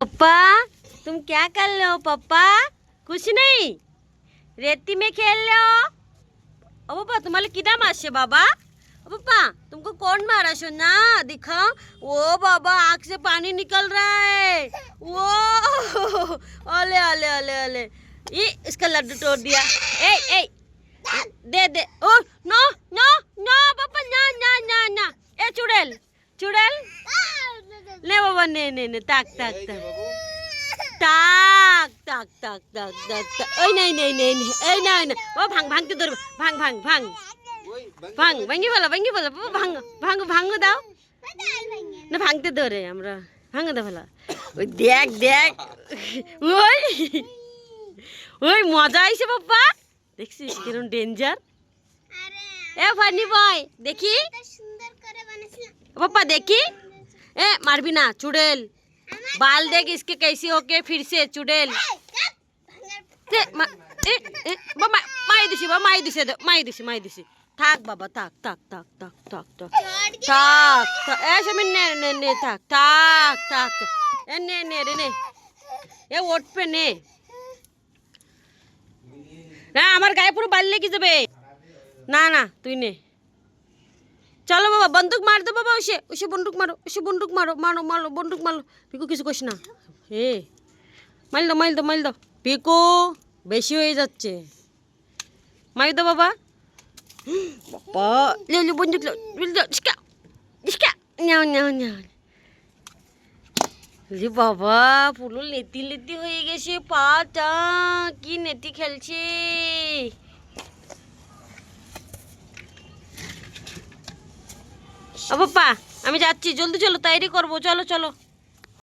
पापा तुम क्या कर रहे हो पापा? कुछ नहीं, रेती में खेल रहे हो। ओ पापा तुम्हारे किधर मारे बाबा? ओ पापा तुमको कौन मारा सोना? दिखाओ। ओ बाबा आँख से पानी निकल रहा है। वो अले अले अले अले ये इसका लड्डू तोड़ दिया। ए ए दे दे। ओ नो नो नो पापा ना ना ना ना। ए चुड़ैल चुड़ैल ले बाबा ने ने ताक ताक ताक ताक ताक ताक ताक ताक। ओए नहीं नहीं नहीं नहीं ए नहीं नहीं वो भांग भांग के दौड़ भांग भांग भांग भांग भांगी बोला भांग भांग भांग दाओ ना भांगते दौड़े हमरा भांग दे बोला। ওই দেখ দেখ ওই ওই মজা আইছে বাবা দেখছিস কিরকম ডেঞ্জার। এ ফানি বয় দেখি पापा देखी। ए मार भी ना चुड़ैल बाल देख इसके कैसी होके फिर से चुड़ैल माई दिसी थाक बाबा थाक थाक थाक थाक थाक थाक थाक ऐसे में ने ने ने थाक थाक थाक ए ने ने रे ने ए ওঠ पे ने না আমার গায়ে পুরো বাল লেগে যাবে। না না তুই নে चलो बाबा बंदूक मार दो बाबा उसे उसे बंदूक मारो मारो मारो बंदूक मारो। पिकू किसी कुछ ना हे माइल दो पिकू बेशी हो जाच्छे मार दो बाबा बाबा ले ले बंदूक लो इसका इसका न्याओ न्याओ न्याओ रे बाबा पुरो लेती लेती हो गेছে পাটা কি নেতি খেলছে। ও পাপা আমি যাচ্ছি জলদি চলো তৈরি করবো চলো চলো।